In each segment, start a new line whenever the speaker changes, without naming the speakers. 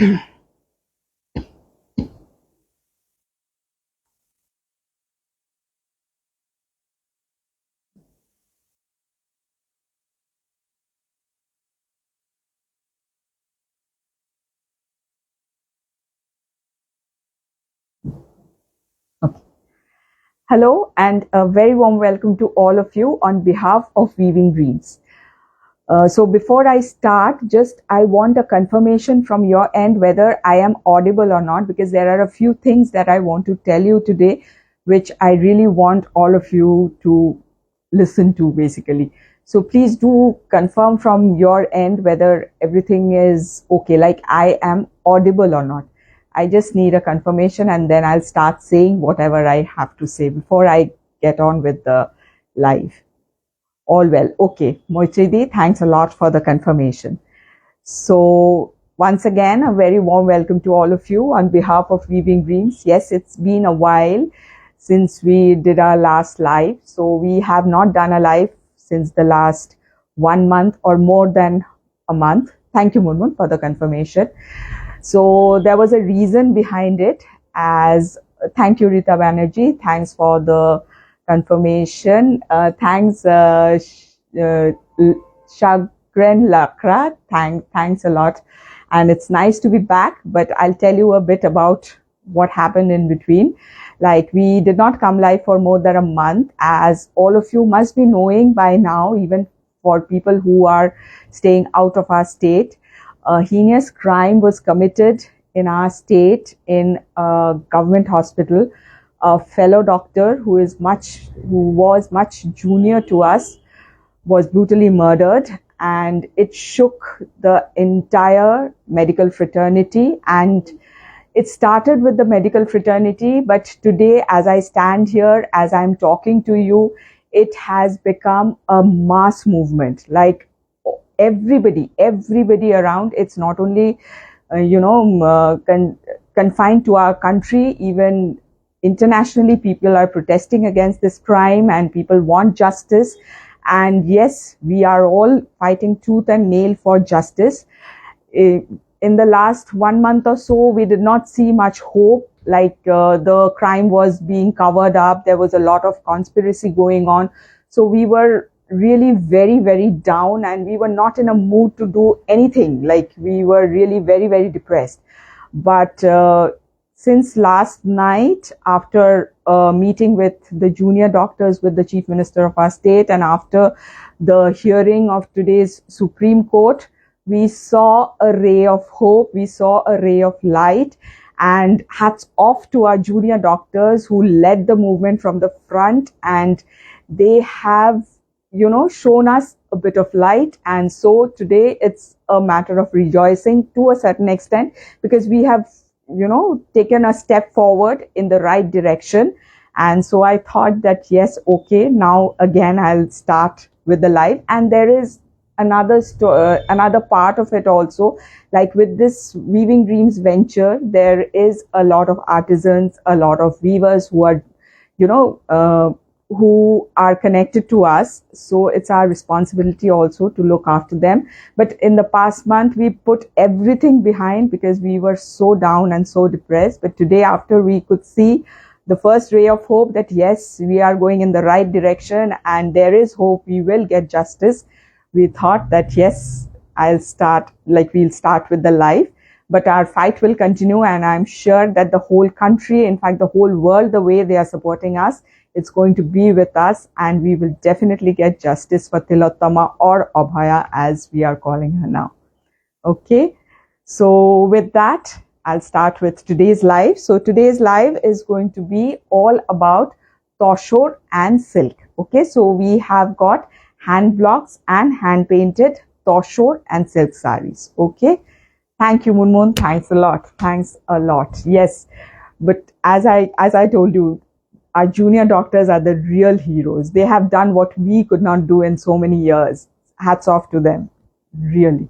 Hello and a very warm welcome to all of you on behalf of Weaving Dreams. So before I start, I want a confirmation from your end whether I am audible or not, because there are a few things that I want to tell you today, which I really want all of you to listen to basically. So please do confirm from your end whether everything is okay, like I am audible or not. I just need a confirmation and then I'll start saying whatever I have to say before I get on with the live. All well. Okay. Moichidi, thanks a lot for the confirmation. So once again, a very warm welcome to all of you on behalf of Weaving Dreams. Yes, it's been a while since we did our last live. So we have not done a live since the last 1 month or more than a month. Thank you, Munmun, for the confirmation. So there was a reason behind it. Thank you, Rita Banerjee. Thanks for the confirmation. Thanks, Shagren Lakra. Thanks a lot. And it's nice to be back, but I'll tell you a bit about what happened in between. Like, we did not come live for more than a month, as all of you must be knowing by now, even for people who are staying out of our state. A heinous crime was committed in our state in a government hospital. A fellow doctor who was much junior to us was brutally murdered, and it shook the entire medical fraternity. And it started with the medical fraternity, but today, as I stand here, as I'm talking to you, it has become a mass movement. Like, everybody around. It's not only confined to our country. Even internationally, people are protesting against this crime and people want justice. And yes, we are all fighting tooth and nail for justice. In the last 1 month or so, we did not see much hope. Like, the crime was being covered up. There was a lot of conspiracy going on. So we were really very, very down, and we were not in a mood to do anything. Like, we were really very, very depressed. But since last night, after a meeting with the junior doctors, with the chief minister of our state, and after the hearing of today's Supreme Court, we saw a ray of hope. We saw a ray of light. And hats off to our junior doctors who led the movement from the front, and they have shown us a bit of light. And so today it's a matter of rejoicing to a certain extent, because we have taken a step forward in the right direction. And so I thought that, yes, okay, now again I'll start with the live. And there is another part of it also. Like, with this Weaving Dreams venture, there is a lot of artisans, a lot of weavers who are who are connected to us. So it's our responsibility also to look after them. But in the past month, we put everything behind because we were so down and so depressed. But today, after we could see the first ray of hope that, yes, we are going in the right direction and there is hope, we will get justice, we thought that, yes, we'll start with the live. But our fight will continue, and I'm sure that the whole country, in fact, the whole world, the way they are supporting us, it's going to be with us, and we will definitely get justice for Tilottama, or Abhaya as we are calling her now. Okay, so with that, I'll start with today's live. So today's live is going to be all about Tussar and silk. Okay, so we have got hand blocks and hand painted Tussar and silk sarees. Okay, thank you, Munmun. Thanks a lot. Thanks a lot. Yes, but as I told you, our junior doctors are the real heroes. They have done what we could not do in so many years. Hats off to them, really.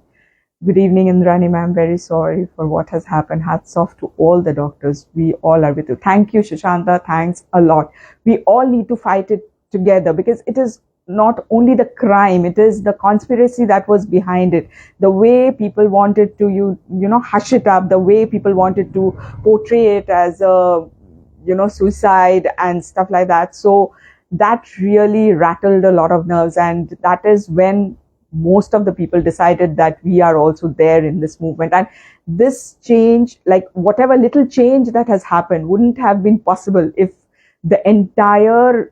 Good evening, Indrani ma'am. Very sorry for what has happened. Hats off to all the doctors. We all are with you. Thank you, Shashanta. Thanks a lot. We all need to fight it together, because it is not only the crime, it is the conspiracy that was behind it. The way people wanted to, hush it up, the way people wanted to portray it as a, suicide and stuff like that. So that really rattled a lot of nerves. And that is when most of the people decided that we are also there in this movement. And this change, like whatever little change that has happened, wouldn't have been possible if the entire,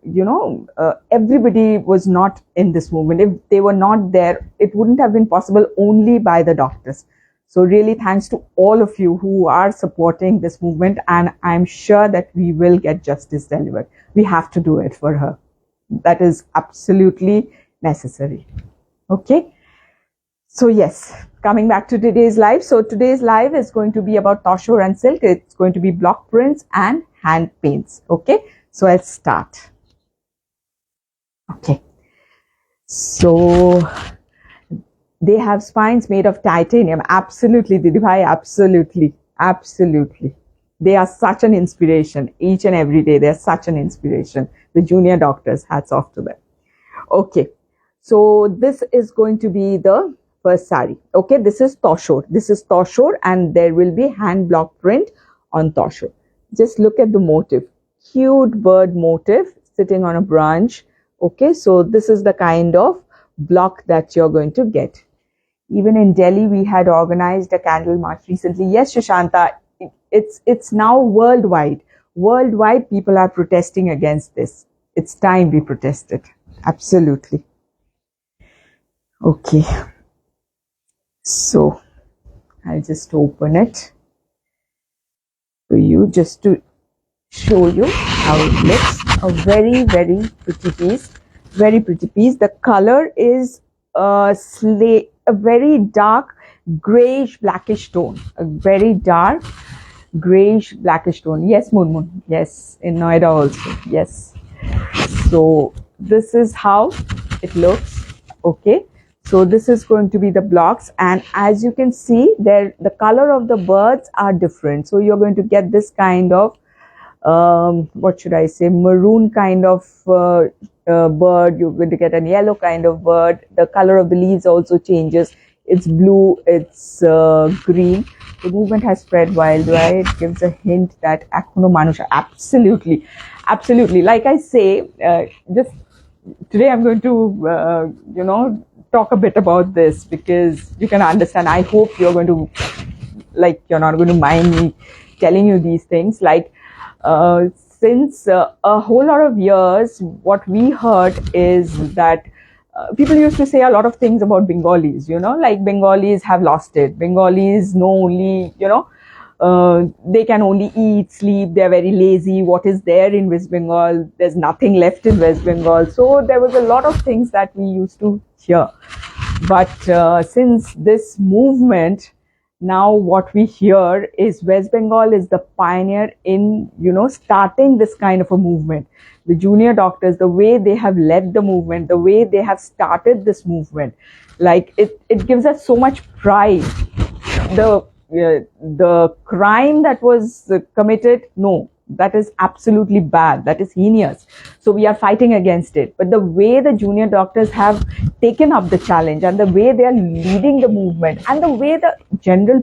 everybody was not in this movement. If they were not there, it wouldn't have been possible only by the doctors. So really thanks to all of you who are supporting this movement, and I'm sure that we will get justice delivered. We have to do it for her. That is absolutely necessary. Okay. So yes, coming back to today's live. So today's live is going to be about Tussar and silk. It's going to be block prints and hand paints. Okay. So let's start. Okay. So they have spines made of titanium. Absolutely, Didibhai. Absolutely. Absolutely. They are such an inspiration. Each and every day, they're such an inspiration. The junior doctors, hats off to them. Okay. So this is going to be the first sari. Okay. This is Tussar. This is Tussar, and there will be hand block print on Tussar. Just look at the motif. Cute bird motif sitting on a branch. Okay. So this is the kind of block that you're going to get. Even in Delhi, we had organized a candle march recently. Yes, Shushanta, it's now worldwide. Worldwide, people are protesting against this. It's time we protested. Absolutely. Okay. So I'll just open it for you just to show you how it looks. A very, very pretty piece. Very pretty piece. The color is a very dark grayish blackish tone. A very dark grayish blackish tone. Yes, Murmun. Yes, in Noida also. Yes. So this is how it looks. Okay. So this is going to be the blocks, and as you can see there, the color of the birds are different. So you're going to get this kind of what should I say, maroon kind of bird. You're going to get a yellow kind of bird. The color of the leaves also changes. It's blue, it's green. The movement has spread worldwide. It gives a hint that Akuno Manusha. Absolutely, absolutely. Like I say, just today I'm going to talk a bit about this because you can understand. I hope you're going to, you're not going to mind me telling you these things. Since a whole lot of years, what we heard is that people used to say a lot of things about Bengalis, like Bengalis have lost it. Bengalis know only, they can only eat, sleep, they're very lazy. What is there in West Bengal? There's nothing left in West Bengal. So there was a lot of things that we used to hear. But since this movement, now what we hear is West Bengal is the pioneer in, starting this kind of a movement. The junior doctors, the way they have led the movement, the way they have started this movement, it gives us so much pride. The crime that was committed, no, that is absolutely bad. That is heinous. So we are fighting against it. But the way the junior doctors have taken up the challenge, and the way they are leading the movement, and the way the general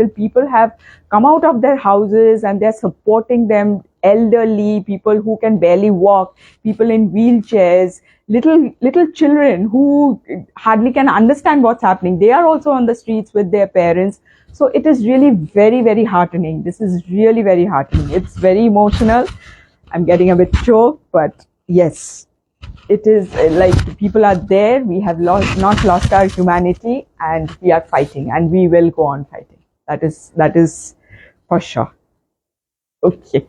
people have come out of their houses and they're supporting them, elderly people who can barely walk, people in wheelchairs, little children who hardly can understand what's happening. They are also on the streets with their parents. So it is really very, very heartening. This is really very heartening. It's very emotional. I'm getting a bit choked, but yes, it is people are there. We have not lost our humanity, and we are fighting, and we will go on fighting. That is for sure. Okay.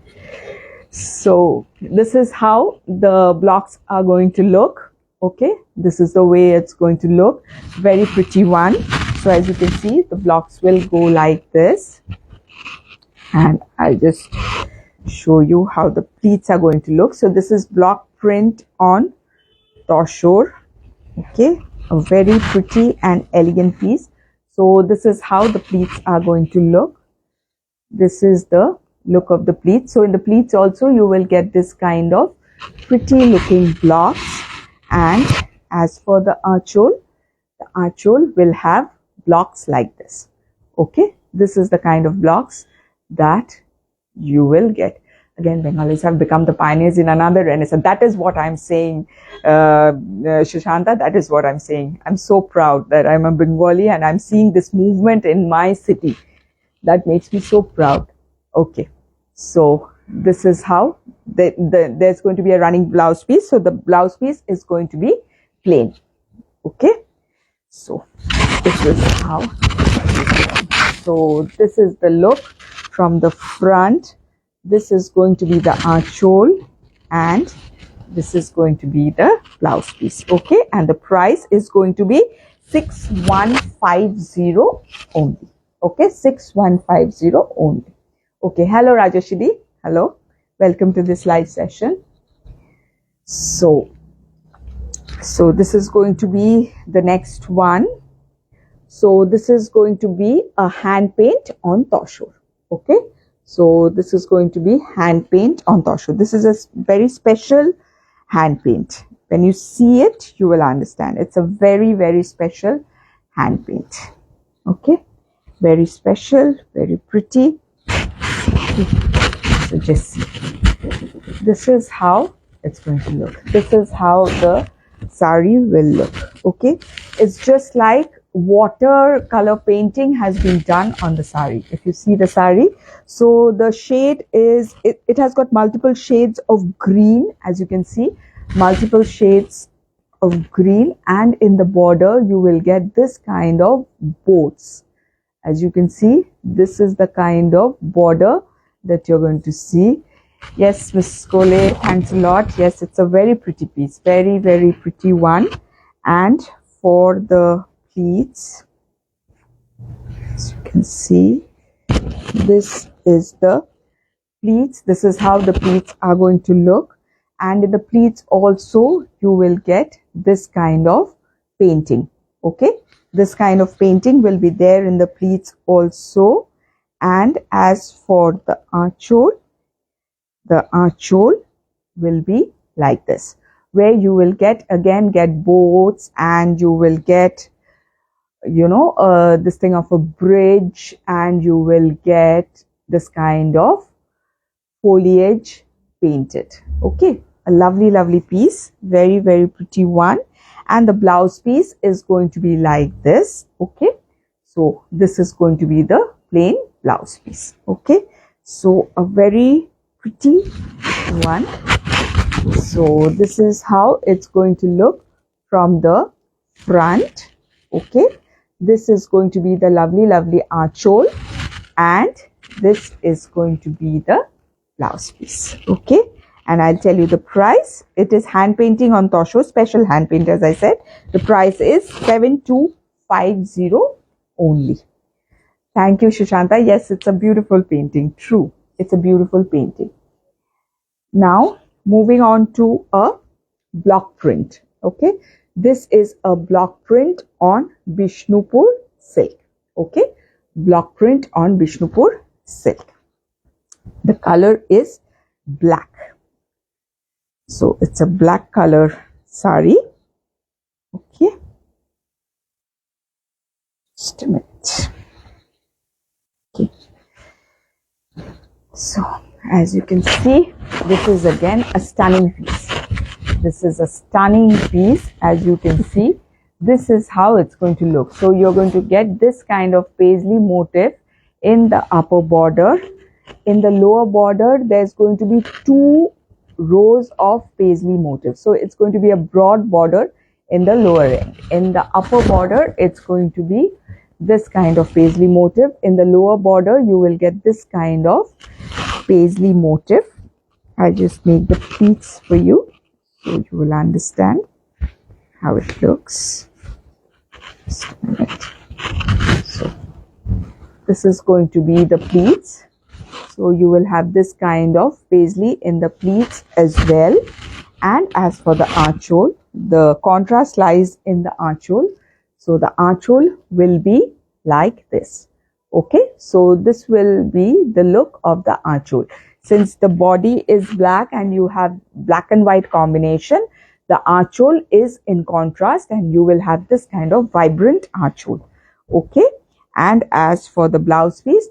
So this is how the blocks are going to look. Okay. This is the way it's going to look. Very pretty one. So as you can see, the blocks will go like this, and I'll just show you how the pleats are going to look. So this is block print on Tussar. Okay, a very pretty and elegant piece. So this is how the pleats are going to look. This is the look of the pleats. So in the pleats also you will get this kind of pretty looking blocks, And as for the archhole will have blocks like this. Okay, this is the kind of blocks that you will get. Again, Bengalis have become the pioneers in another renaissance. That is what I'm saying, Shushanta. That is what I'm saying. I'm so proud that I'm a Bengali and I'm seeing this movement in my city. That makes me so proud. Okay, so this is how there's going to be a running blouse piece. So the blouse piece is going to be plain. Okay, so this is how. So this is the look from the front. This is going to be the archhole and this is going to be the blouse piece. Okay, and the price is going to be 6150 only. Okay, 6150 only. Okay, hello Rajashidi. Hello, welcome to this live session. So this is going to be the next one. So this is going to be a hand paint on Tussar. Okay, so this is going to be hand paint on Tussar. This is a very special hand paint. When you see it, you will understand. It's a very, very special hand paint. Okay, very special, very pretty. So just see. This is how it's going to look. This is how the sari will look. Okay, it's just like watercolor painting has been done on the sari. If you see the sari, so the shade is, it has got multiple shades of green, as you can see, multiple shades of green, and in the border you will get this kind of boats. As you can see, this is the kind of border that you're going to see. Yes, Miss Kole, thanks a lot. Yes, it's a very pretty piece, very, very pretty one. And for the pleats, as you can see, this is the pleats. This is how the pleats are going to look. And in the pleats also, you will get this kind of painting. Okay, this kind of painting will be there in the pleats also. And as for the archhole will be like this, where you will get boats, and you will get, you know, this thing of a bridge, and you will get this kind of foliage painted. Okay, a lovely, lovely piece, very, very pretty one. And the blouse piece is going to be like this. Okay, so this is going to be the plain blouse piece. Okay, so a very pretty one. So this is how it's going to look from the front. Okay, this is going to be the lovely, lovely archhole, and this is going to be the blouse piece. Okay, and I'll tell you the price. It is hand painting on Tussar, special hand paint, as I said. The price is 7250 only. Thank you, Shushanta. Yes, it's a beautiful painting. True, it's a beautiful painting. Now, moving on to a block print. Okay, this is a block print on Bishnupur silk. Okay, block print on Bishnupur silk. The color is black. So it's a black color sari. Okay, just a minute. Okay, so as you can see, this is again a stunning piece. This is a stunning piece. As you can see, this is how it's going to look. So you're going to get this kind of paisley motif in the upper border. In the lower border, there's going to be 2 rows of paisley motifs. So it's going to be a broad border in the lower end. In the upper border, it's going to be this kind of paisley motif. In the lower border, you will get this kind of paisley motif. I just make the pleats for you so you will understand how it looks. Just a minute. So this is going to be the pleats. So you will have this kind of paisley in the pleats as well. And as for the archhole, the contrast lies in the archhole. So the archhole will be like this. Okay, so this will be the look of the archhole. Since the body is black and you have black and white combination, the The archole is in contrast, and you will have this kind of vibrant archole. Okay. And as for the blouse piece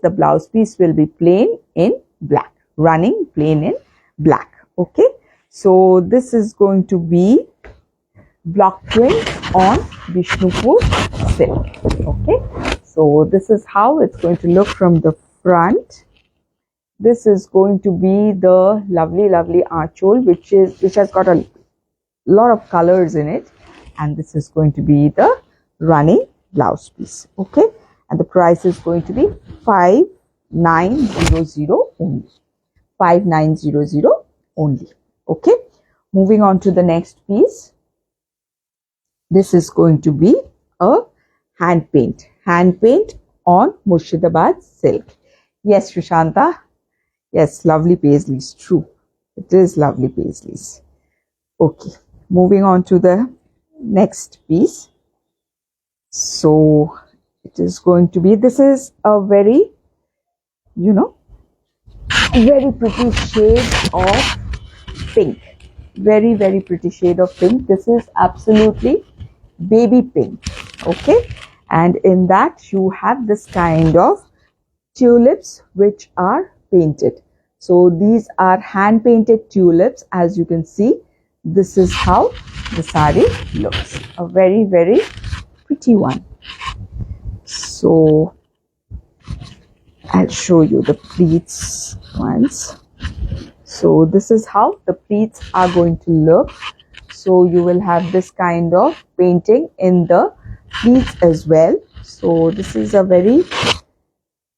will be plain in black, running plain in black. Okay. So this is going to be block print on Bishnupur silk. Okay. So this is how it's going to look from the front. This is going to be the lovely archole, which has got a lot of colors in it, and this is going to be the running blouse piece. Okay. And the price is going to be 5900 only. 5900 only. Okay. Moving on to the next piece. This is going to be a hand paint on Murshidabad silk. Yes, Shushanta. Yes, lovely paisleys. True. It is lovely paisleys. Okay. Moving on to the next piece. So it is going to be, this is a very, very pretty shade of pink. Very pretty shade of pink. This is absolutely baby pink. Okay. And in that you have this kind of tulips which are painted. So these are hand painted tulips. As you can see, this is how the saree looks. A very pretty one. So I'll show you the pleats once. So this is how the pleats are going to look. So you will have this kind of painting in the pleats as well. So this is a very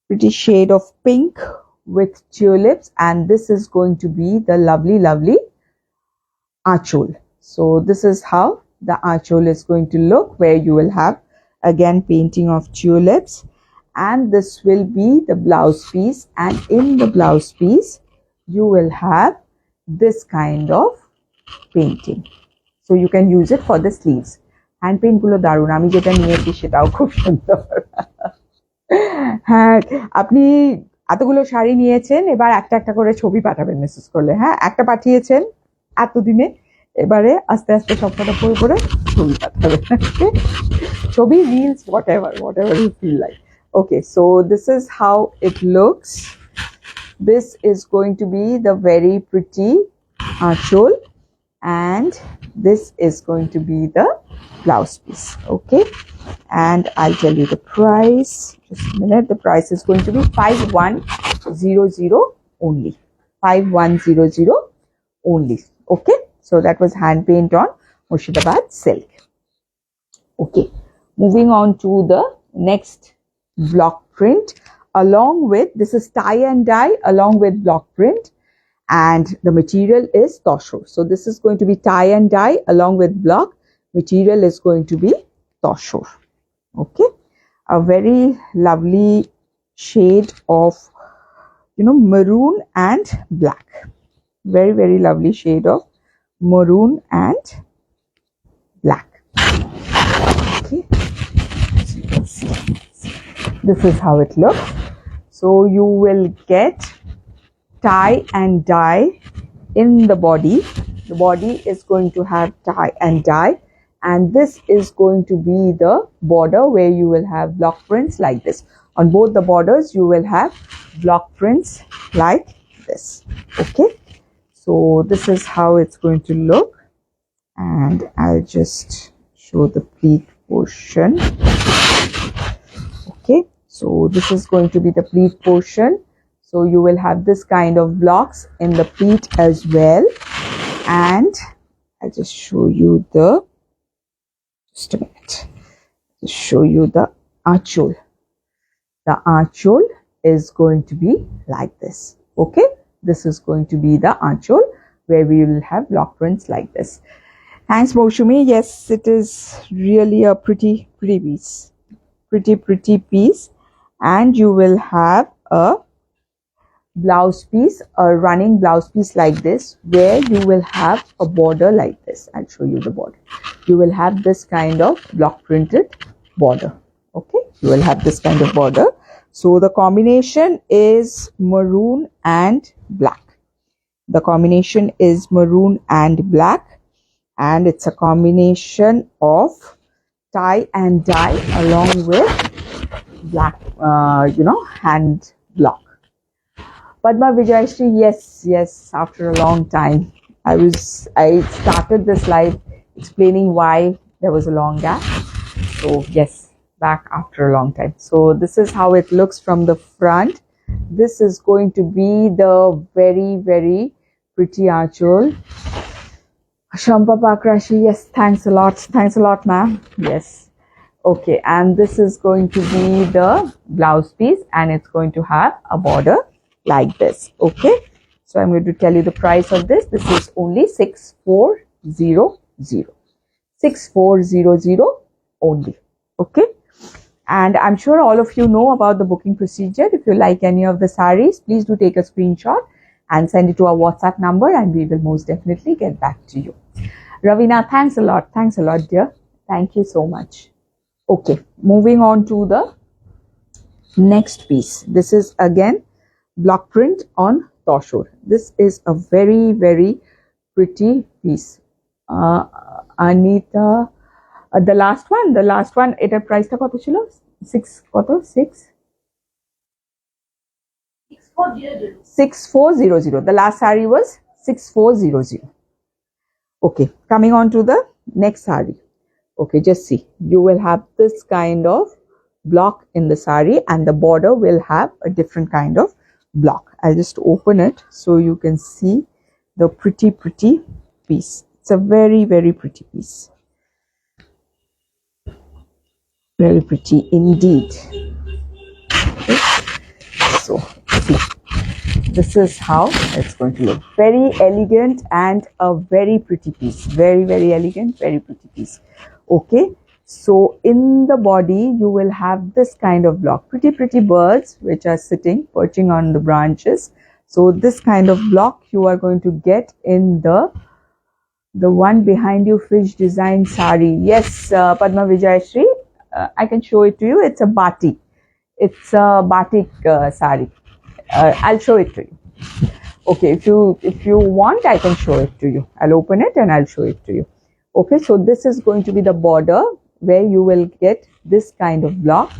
pretty shade of pink with tulips, and this is going to be the lovely archole. So this is how the archole is going to look, where you will have again painting of tulips, and this will be the blouse piece, and in the blouse piece you will have this kind of painting. So you can use it for the sleeves. Hand paint gulo darun, ami jeta niyeci setao khub sundor. হ্যাঁ, আপনি এতগুলো শাড়ি নিয়েছেন, এবার একটা একটা করে ছবি পাঠাবেন মেসেজ করলে। হ্যাঁ, একটা পাঠিয়েছেন এতদিনে, এবারে আস্তে আস্তে সবকটা পরে ছবি পাঠাবেন। ছবি, reels, whatever you feel like. Okay, so this is how it looks. This is going to be the very pretty archole, and this is going to be the blouse piece. Okay, and I'll tell you the price. Just a minute. The price is going to be 5100 only. 5100 only. Okay, so that was hand paint on Murshidabad silk. Okay, moving on to the next block print. Along with, this is tie and dye along with block print, and the material is Tussar. So this is going to be tie and dye along with block. Material is going to be Tussar. Okay, a very lovely shade of maroon and black. Very lovely shade of maroon and black. Okay, so you can see this is how it looks. So you will get tie and dye in the body. The body is going to have tie and dye, and this is going to be the border, where you will have block prints like this. On both the borders you will have block prints like this. Okay, so this is how it's going to look, and I'll just show the pleat portion. Okay, so this is going to be the pleat portion. So you will have this kind of blocks in the pleat as well, and I'll just show you the, just a minute, just show you the archole. The archole is going to be like this. Okay, this is going to be the archole, where we will have block prints like this. Thanks, Moushumi. Yes, it is really a pretty piece. Pretty piece. And you will have a blouse piece, a running blouse piece like this, where you will have a border like this. I'll show you the border. You will have this kind of block printed border. Okay, you will have this kind of border. So the combination is maroon and black. The combination is maroon and black, and it's a combination of tie and dye along with black, hand block. Padma Vijayashree, yes, after a long time. I started this live explaining why there was a long gap. So yes, back after a long time. So this is how it looks from the front. This is going to be the very, very pretty archol. Shampa Pakrashi, yes, thanks a lot, ma'am. Yes. Okay, and this is going to be the blouse piece, and it's going to have a border like this. Okay, so I'm going to tell you the price of this. This is only 6400. 6400 only. Okay, and I'm sure all of you know about the booking procedure. If you like any of the sarees, please do take a screenshot and send it to our WhatsApp number, and we will most definitely get back to you. Ravina, thanks a lot, dear. Thank you so much. Okay, moving on to the next piece. This is again block print on Tussar. This is a very, very pretty piece. Anita, the last one, it had price ta koto chilo? 6400. The last saree was 6400. Okay, coming on to the next saree. Okay, just see, you will have this kind of block in the saree, and the border will have a different kind of block. I'll just open it so you can see the pretty piece. It's a very, very pretty piece. Very pretty indeed. Okay. So see, this is how it's going to look. Very elegant and a very pretty piece. Very, very elegant, very pretty piece. Okay, so in the body you will have this kind of block. Pretty birds which are perching on the branches. So this kind of block you are going to get in the one behind you, fish design sari. Yes, Padma Vijayashree, I can show it to you. It's a batik. It's a batik sari. I'll show it to you. Okay, if you want, I can show it to you. I'll open it and I'll show it to you. Okay, so this is going to be the border where you will get this kind of block.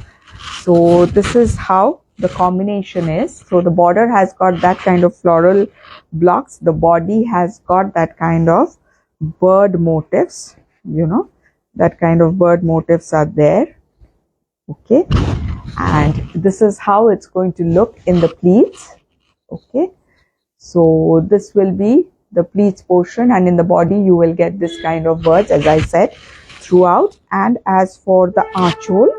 So this is how the combination is. So the border has got that kind of floral blocks. The body has got that kind of bird motifs, that kind of bird motifs are there. Okay, and this is how it's going to look in the pleats. Okay, so this will be the pleats portion, and in the body you will get this kind of birds, as I said, throughout. And as for the archole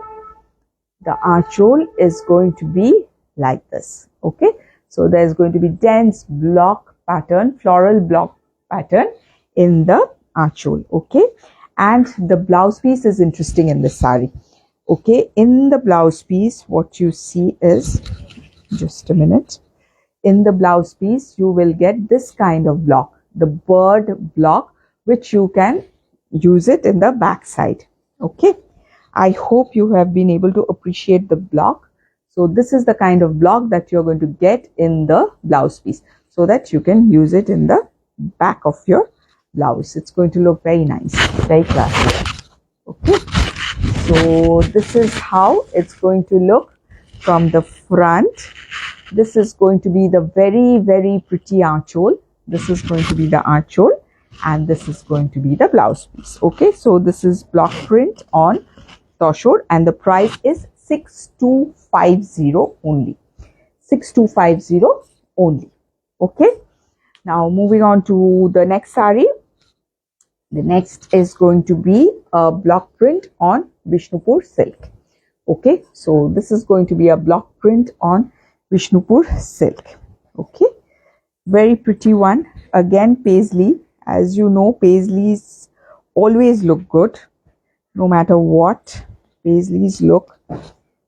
is going to be like this. Okay, so there's going to be dense block pattern, floral block pattern in the archole. Okay, and the blouse piece is interesting in this sari. Okay, in the blouse piece what you see is, just a minute, in the blouse piece you will get this kind of block, the bird block, which you can use it in the back side. Okay, I hope you have been able to appreciate the block. So this is the kind of block that you're going to get in the blouse piece, so that you can use it in the back of your blouse. It's going to look very nice, very classy. Okay, so this is how it's going to look from the front. This is going to be the very, very pretty archole. This is going to be the archole, and this is going to be the blouse piece. Okay, so this is block print on Tussar, and the price is 6250 only. 6250 only. Okay, now moving on to the next sari. The next is going to be a block print on Bishnupur silk. Okay, so this is going to be a block print on Bishnupur silk. Okay, very pretty one. Again, Paisley. As you know, Paisleys always look good, no matter what. Paisleys look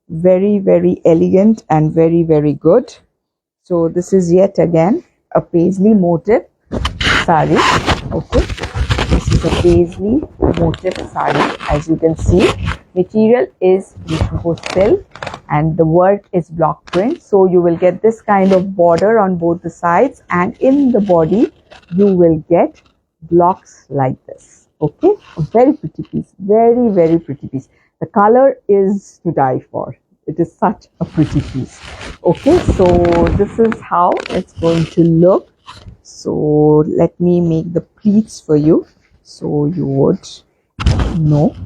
very, very elegant and very, very good. So this is yet again a Paisley motif sari. Okay, this is a Paisley motif sari. As you can see, material is Bishnupur silk and the work is block print. So you will get this kind of border on both the sides, and in the body you will get blocks like this. Okay, a very pretty piece, very, very pretty piece. The color is to die for. It is such a pretty piece. Okay, so this is how it's going to look. So let me make the pleats for you so you would know.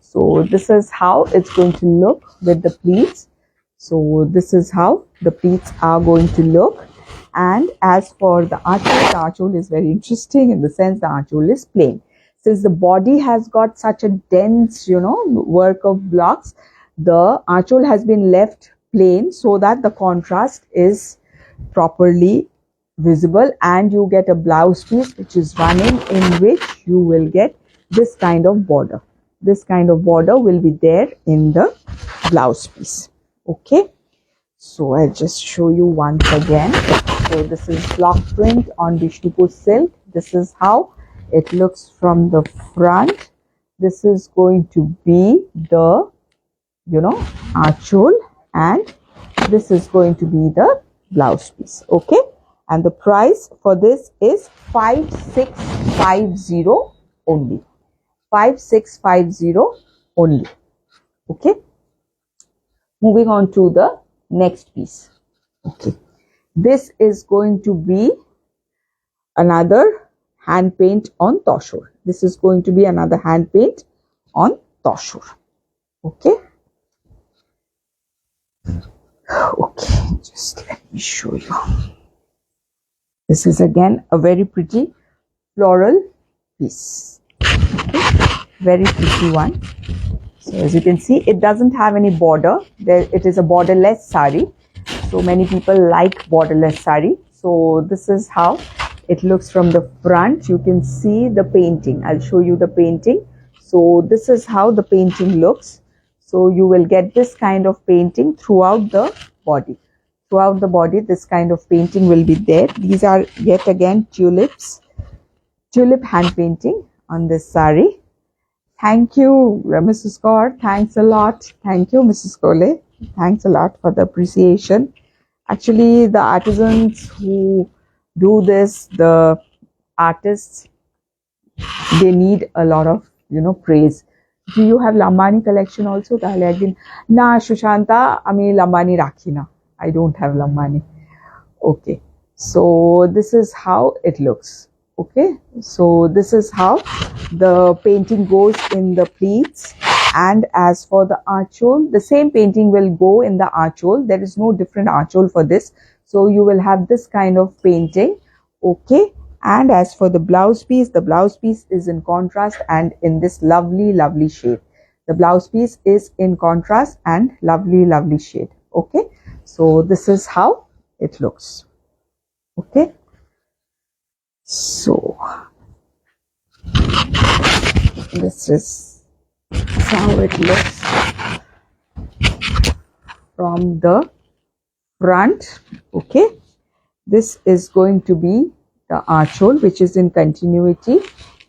So this is how it's going to look with the pleats. So this is how the pleats are going to look. And as for the archole is very interesting in the sense the archole is plain. Since the body has got such a dense, work of blocks, the archole has been left plain so that the contrast is properly visible, and you get a blouse piece which is running, in which you will get this kind of border. This kind of border will be there in the blouse piece. Okay, so I'll just show you once again. So this is block print on Bishnupur silk. This is how it looks from the front. This is going to be the archole, and this is going to be the blouse piece. Okay, and the price for this is 5650 only. 5650 only. Okay, moving on to the next piece. Okay, this is going to be another hand paint on Tussar. This is going to be another hand paint on Tussar. Okay. Okay, just let me show you. This is again a very pretty floral piece. Okay. Very pretty one. So as you can see, it doesn't have any border. It is a borderless sari. So many people like borderless sari. So this is how it looks from the front. You can see the painting. I'll show you the painting. So this is how the painting looks. So you will get this kind of painting throughout the body. Throughout the body, this kind of painting will be there. These are yet again tulips. Tulip hand painting on this sari. Thank you, Mrs. Kaur. Thanks a lot. Thank you, Mrs. Kole. Thanks a lot for the appreciation. Actually, the artisans who do this, the artists, they need a lot of, praise. Do you have Lambani collection also? Na, Shushanta, ami Lambani rakhina. I don't have Lambani. Okay. So this is how it looks. Okay. So this is how the painting goes in the pleats. And as for the archole, the same painting will go in the archole. There is no different archole for this. So you will have this kind of painting. Okay. And as for the blouse piece is in contrast and in this lovely, lovely shade. The blouse piece is in contrast and lovely, lovely shade. Okay. So this is how it looks. Okay. So this is how it looks from the front. Okay. This is going to be the archole, which is in continuity,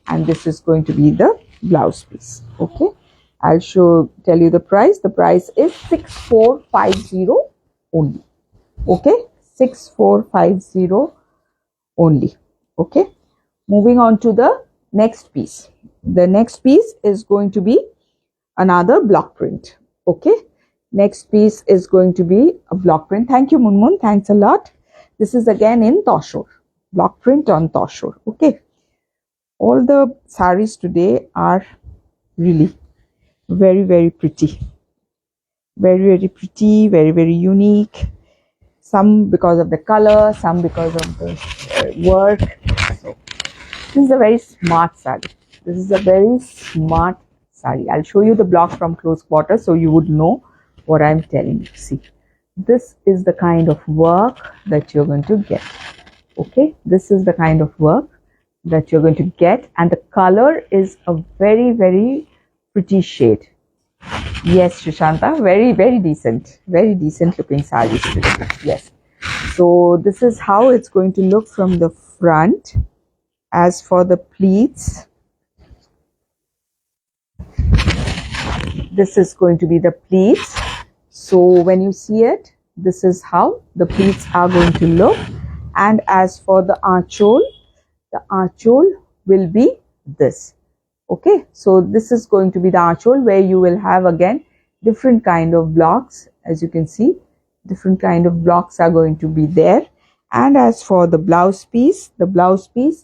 and this is going to be the blouse piece. Okay, I'll tell you the price. The price is 6450 only. Okay, 6450 only. Okay, moving on to the next piece. The next piece is going to be another block print. Okay, next piece is going to be a block print. Thank you, Munmun. Thanks a lot. This is again in Tussar. Block print on Tussar. Okay. All the saris today are really very, very pretty. Very, very pretty, very, very unique. Some because of the color, some because of the work. So, this is a very smart sari. This is a very smart sari. I'll show you the block from close quarters so you would know what I'm telling you. See, this is the kind of work that you're going to get. Okay, this is the kind of work that you're going to get, and the color is a very, very pretty shade. Yes, Shushanta, very, very decent looking sarees today. Yes. So this is how it's going to look from the front. As for the pleats, this is going to be the pleats. So when you see it, this is how the pleats are going to look. And as for the archole will be this. Okay, so this is going to be the archole, where you will have again different kind of blocks. As you can see, different kind of blocks are going to be there. And as for the blouse piece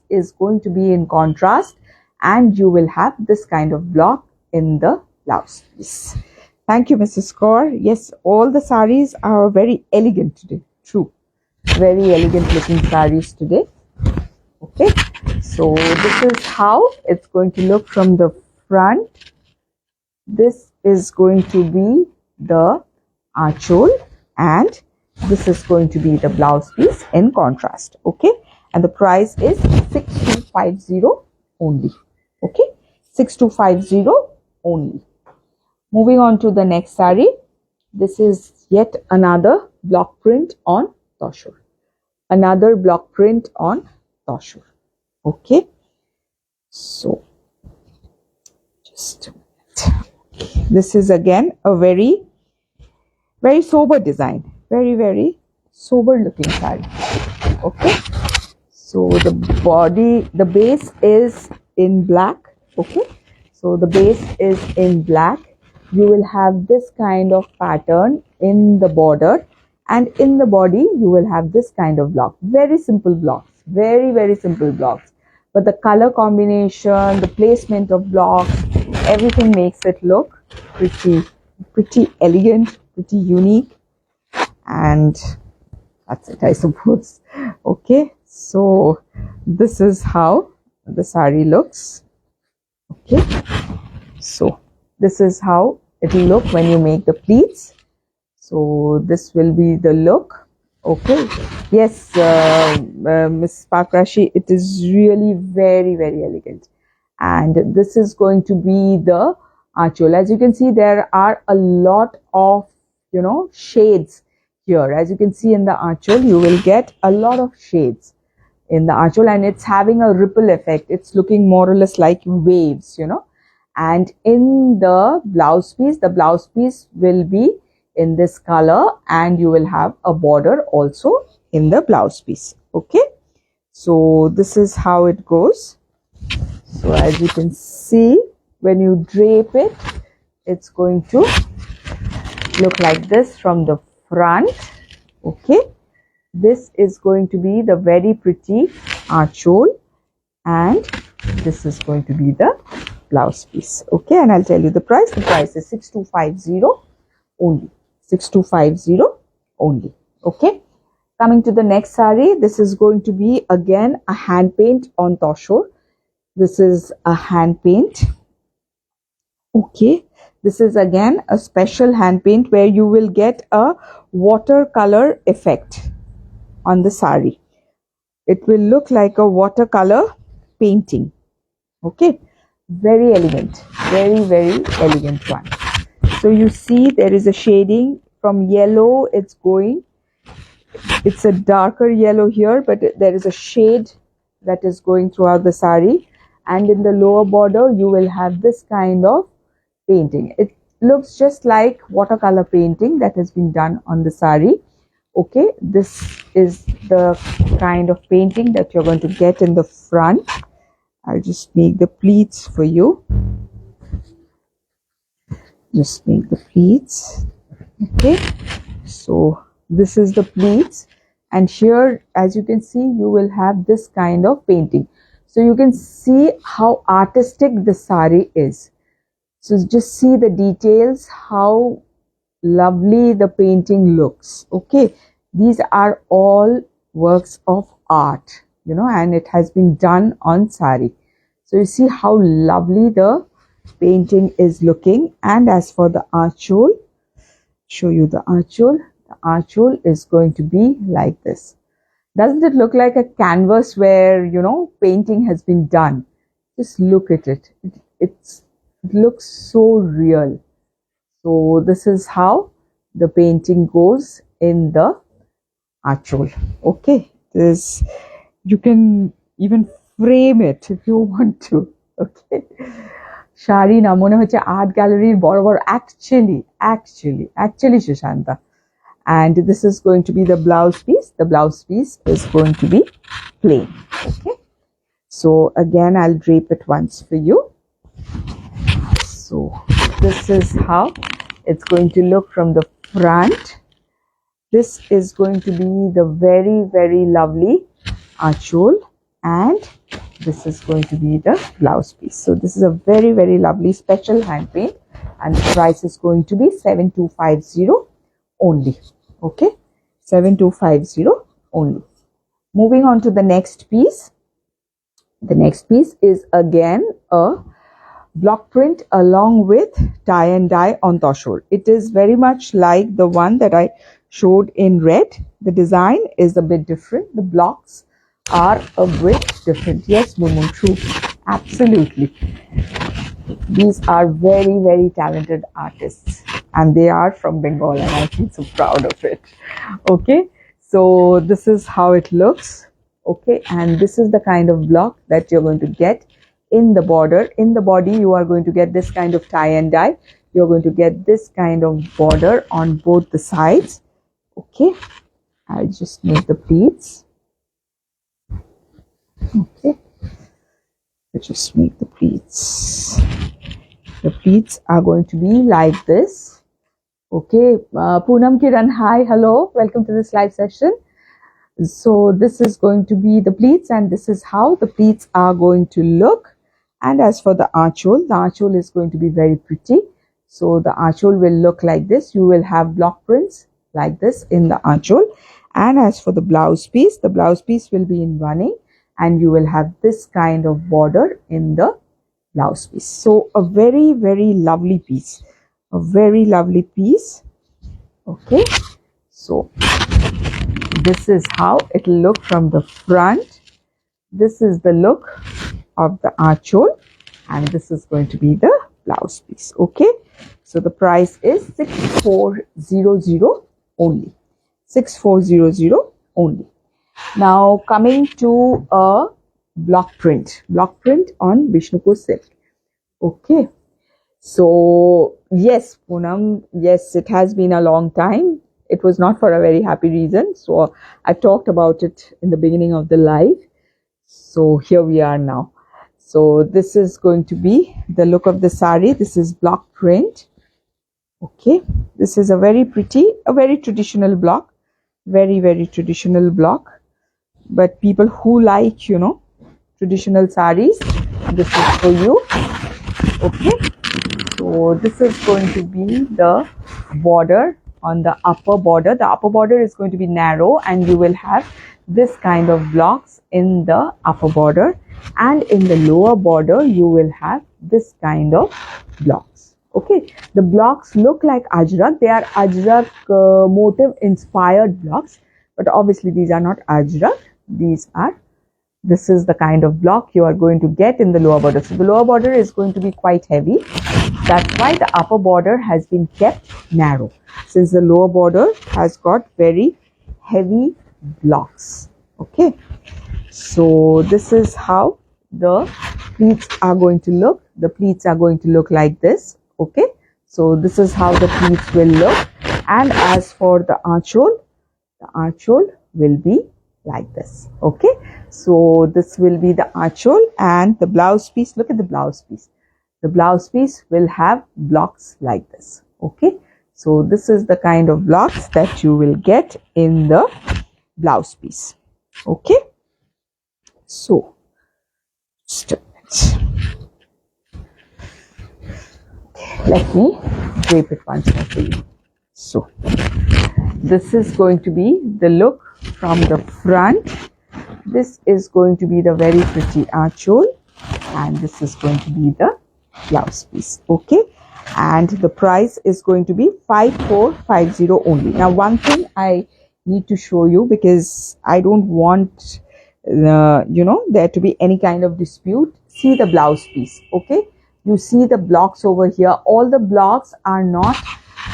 is going to be in contrast, and you will have this kind of block in the blouse piece. Thank you, Mrs. Kaur. Yes, all the sarees are very elegant today. True, very elegant looking sarees today. Okay, so this is how it's going to look from the front. This is going to be the archole, and this is going to be the blouse piece in contrast. Okay, and the price is 6250 only. Okay, 6250 only. Moving on to the next saree. This is yet another block print on Tussar. Another block print on Tussar. Okay, so just a minute. This is again a very sober design, very sober looking saree. Okay, so the base is in black. Okay, so the base is in black. You will have this kind of pattern in the border, and in the body you will have this kind of block. Very simple blocks, very simple blocks, but the color combination, the placement of blocks, everything makes it look pretty elegant, pretty unique, and that's it, I suppose. Okay, so this is how the saree looks. Okay, so this is how it will look when you make the pleats. So this will be the look. Okay, yes, Miss Pakrashi, it is really very elegant, and this is going to be the archole. As you can see, there are a lot of shades here. As you can see in the archole, you will get a lot of shades in the archole, and it's having a ripple effect. It's looking more or less like waves, and in the blouse piece will be in this color, and you will have a border also in the blouse piece. Okay, so this is how it goes. So as you can see, when you drape it, it's going to look like this from the front. Okay, this is going to be the very pretty archole, and this is going to be the blouse piece. Okay, and I'll tell you the price. The price is 6250 only. 6250 only. Okay, coming to the next saree. This is going to be again a hand paint on Tussar. This is a hand paint. Okay, this is again a special hand paint where you will get a watercolor effect on the saree. It will look like a watercolor painting. Okay, very elegant, very elegant one. So you see there is a shading from yellow. It's a darker yellow here, but there is a shade that is going throughout the saree, and in the lower border you will have this kind of painting. It looks just like watercolor painting that has been done on the saree. Okay, this is the kind of painting that you're going to get in the front. I'll just make the pleats for you. Just make the pleats. Okay, so this is the pleats, and here, as you can see, you will have this kind of painting. So you can see how artistic the saree is. So just see the details, how lovely the painting looks. Okay, these are all works of art, and it has been done on saree. So you see how lovely the painting is looking. And as for the archole, show you the archole. The archole is going to be like this. Doesn't it look like a canvas where painting has been done? Just look at it. It looks so real. So this is how the painting goes in the archole. Okay, you can even frame it if you want to. Okay, sari না মনে হচ্ছে art গ্যালারির বড় বড় actually Sushanta. And this is going to be the blouse piece. The blouse piece is going to be plain. Okay, so again I'll drape it once for you. So this is how it's going to look from the front. This is going to be the very, very lovely achol, and this is going to be the blouse piece. So this is a very, very lovely special hand paint, and the price is going to be 7250 only. Okay, 7250 only. Moving on to the next piece. The next piece is again a block print along with tie and dye on Tussar. It is very much like the one that I showed in red. The design is a bit different. The blocks are a bit different. Yes, Momo, true. Absolutely. These are very, very talented artists, and they are from Bengal, and I feel so proud of it. Okay, so this is how it looks. Okay, and this is the kind of block that you're going to get in the border. In the body, you are going to get this kind of tie and dye. You're going to get this kind of border on both the sides. Okay, I just make the pleats. Okay, I just make the pleats. The pleats are going to be like this. Okay, Poonam Kiran, hi, hello, welcome to this live session. So this is going to be the pleats, and this is how the pleats are going to look. And as for the achol is going to be very pretty. So the achol will look like this. You will have block prints like this in the achol. And as for the blouse piece will be in running, and you will have this kind of border in the blouse piece. So a very, very lovely piece. A very lovely piece. Okay. So this is how it will look from the front. This is the look of the achol, and this is going to be the blouse piece. Okay, so the price is 6400 only. 6400 only. Now coming to a block print on Bishnupur silk. Okay, so yes, Poonam, yes, it has been a long time. It was not for a very happy reason. So I talked about it in the beginning of the live. So here we are now. So this is going to be the look of the sari. This is block print. Okay, this is a very pretty, a very traditional block. Very, very traditional block. But people who like, you know, traditional saris, this is for you. Okay, so this is going to be the border on the upper border. The upper border is going to be narrow, and you will have this kind of blocks in the upper border, and in the lower border you will have this kind of blocks. Okay, the blocks look like ajrak. They are ajrak motif inspired blocks, but obviously these are not ajrak. This is the kind of block you are going to get in the lower border. So the lower border is going to be quite heavy. That's why the upper border has been kept narrow, since the lower border has got very heavy blocks. Okay, so this is how the pleats are going to look. The pleats are going to look like this. Okay, so this is how the pleats will look. And as for the achol will be like this. Okay, so this will be the achol, and the blouse piece, look at the blouse piece. The blouse piece will have blocks like this. Okay, so this is the kind of blocks that you will get in the blouse piece. Okay, so just a minute. Let me drape it once more for you. So this is going to be the look from the front. This is going to be the very pretty achol, and this is going to be the blouse piece. Okay, and the price is going to be 5450 only. Now one thing I need to show you, because I don't want you know, there to be any kind of dispute. See the blouse piece. Okay, you see the blocks over here. All the blocks are not,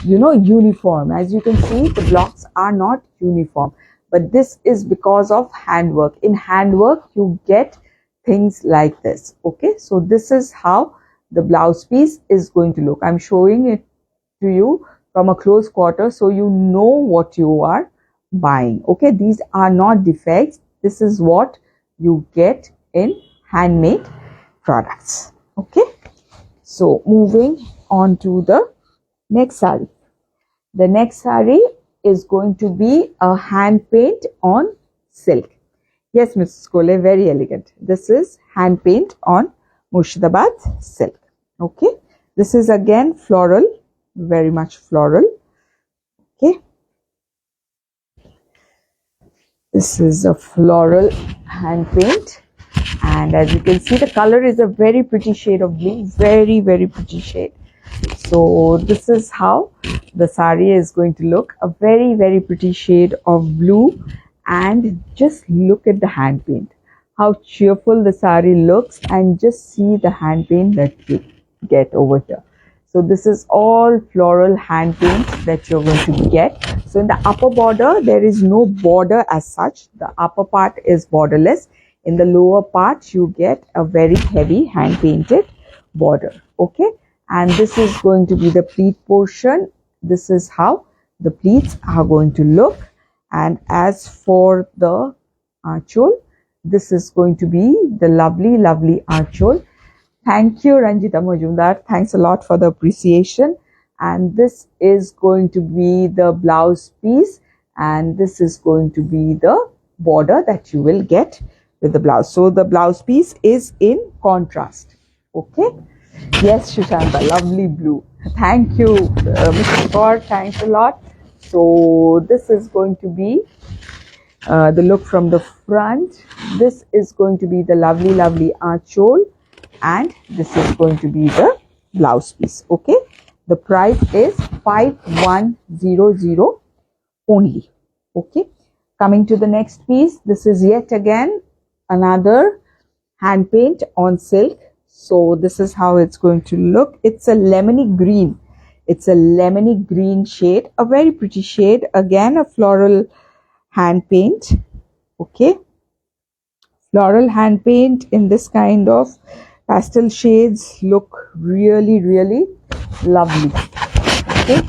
you know, uniform. As you can see, the blocks are not uniform, but this is because of handwork. In handwork you get things like this. Okay, so this is how the blouse piece is going to look. I'm showing it to you from a close quarter so you know what you are buying. Okay, these are not defects. This is what you get in handmade products. Okay, So moving on to the next saree. The next saree is going to be a hand paint on silk. Yes, Mrs. Kole, very elegant. This is hand paint on Murshidabad silk. Okay, this is again floral, very much floral. Okay, this is a floral hand paint, and as you can see, the color is a very pretty shade of blue, very pretty shade. So this is how the saree is going to look, a very pretty shade of blue. And just look at the hand paint, how cheerful the saree looks, and just see the hand paint that you get over here. So this is all floral hand paint that you're going to get. So in the upper border, there is no border as such. The upper part is borderless. In the lower part, you get a very heavy hand painted border. Okay, and this is going to be the pleat portion. This is how the pleats are going to look. And as for the archhole, this is going to be the lovely archhole. Thank you, Ranjita Majumdar. Thanks a lot for the appreciation. And this is going to be the blouse piece, and this is going to be the border that you will get with the blouse. So the blouse piece is in contrast. Okay. Yes, Shushanta, lovely blue. Thank you, Mr. Kaur. Thanks a lot. So this is going to be the look from the front. This is going to be the lovely archhole, and this is going to be the blouse piece. Okay, the price is 5100 only. Okay, coming to the next piece, this is yet again another hand paint on silk. So this is how it's going to look. It's a lemony green. It's a lemony green shade, a very pretty shade. Again, a floral hand paint. Okay, floral hand paint in this kind of pastel shades look really lovely. Okay,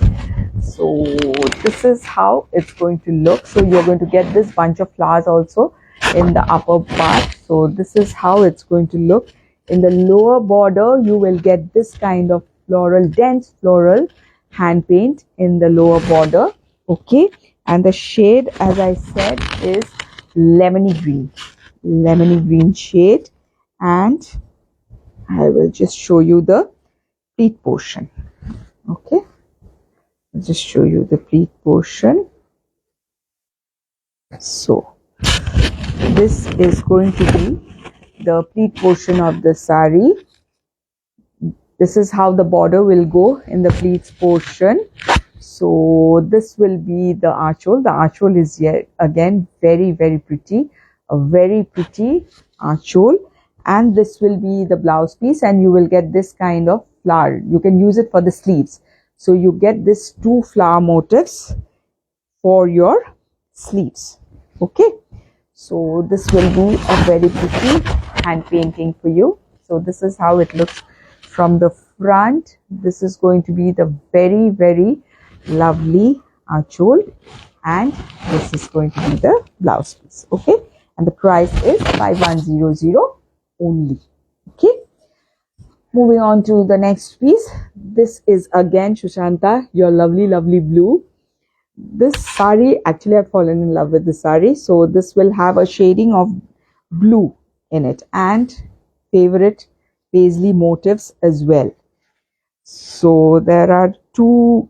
so this is how it's going to look. So you're going to get this bunch of flowers also in the upper part. So this is how it's going to look. In the lower border, you will get this kind of floral, dense floral hand paint in the lower border. Okay, and the shade, as I said, is lemony green shade. And I will just show you the pleat portion. Okay, I'll just show you the pleat portion. So this is going to be the pleat portion of the saree. This is how the border will go in the pleats portion. So this will be the archhole. The archhole is yet again very pretty, a very pretty archhole. And this will be the blouse piece, and you will get this kind of flower. You can use it for the sleeves. So you get this 2 flower motifs for your sleeves. Okay, so this will be a very pretty hand painting for you. So this is how it looks from the front. This is going to be the very lovely archhole, and this is going to be the blouse piece. Okay, and the price is 5100 only. Okay, moving on to the next piece. This is again, Shushanta, your lovely blue. This saree, actually I've fallen in love with the saree. So this will have a shading of blue in it, and favorite Paisley motifs as well. So there are 2,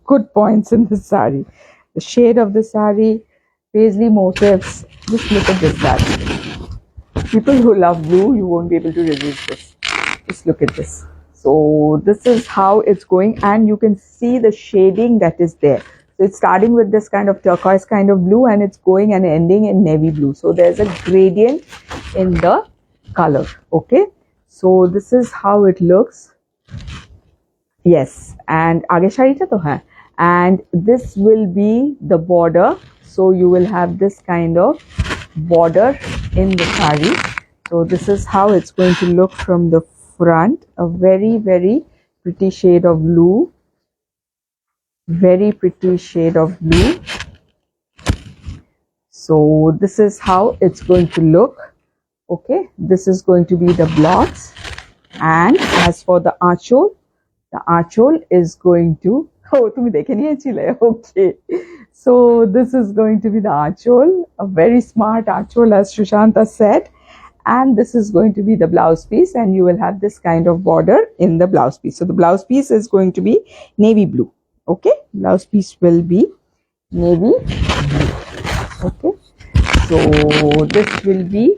good points in the saree. The shade of the saree, Paisley motifs. Just look at this saree. People who love blue, you won't be able to resist this. Just look at this. So this is how it's going, and you can see the shading that is there. So it's starting with this kind of turquoise kind of blue, and it's going and ending in navy blue. So there's a gradient in the color. Okay, so this is how it looks. Yes, and aage shadi to hai. And this will be the border. So you will have this kind of border in the saree. So this is how it's going to look from the front. A very pretty shade of blue. Very pretty shade of blue. So this is how it's going to look. Okay, this is going to be the blouse. And as for the archole is going to, oh tumi dekhe niyechile, okay, so this is going to be the archole, a very smart archole as Shushanta said, and this is going to be the blouse piece, and you will have this kind of border in the blouse piece. So the blouse piece is going to be navy blue. Okay, blouse piece will be navy blue. Okay, so this will be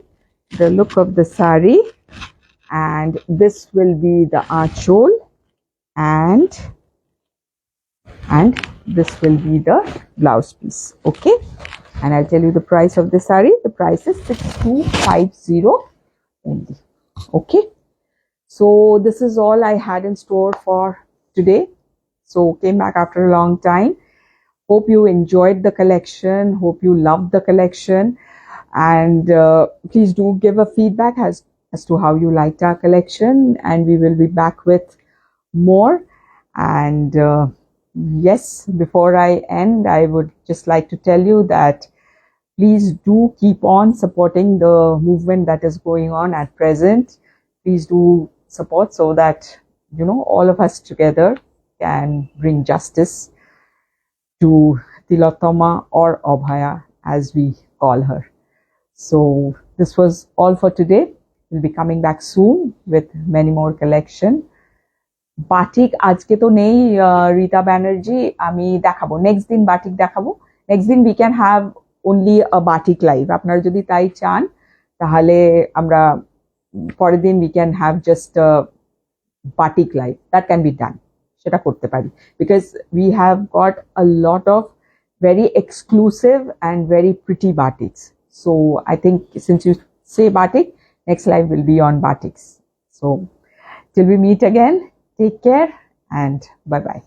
the look of the saree, and this will be the archole, and this will be the blouse piece. Okay, and I'll tell you the price of the saree. The price is 6250 only. Okay, so this is all I had in store for today. So came back after a long time. Hope you enjoyed the collection, hope you loved the collection, and please do give a feedback as to how you liked our collection, and we will be back with more. And yes, before I end, I would just like to tell you that please do keep on supporting the movement that is going on at present. Please do support so that, you know, all of us together can bring justice to Tilotoma, or Abhaya as we call her. So this was all for today. We'll be coming back soon with many more collection. Batik আজকে তো নেই রীতা ব্যানার্জি, আমি দেখাবো next দিন, batik দেখাবো next দিন। We can have only a batik live, আপনারা যদি তাই চান তাহলে আমরা পরের দিন we can have just batik live, that can be done, সেটা করতে পারি, because we have got a lot of very exclusive and very pretty batiks. So I think since you say batik, next live will be on batiks. So till we meet again, take care and bye bye.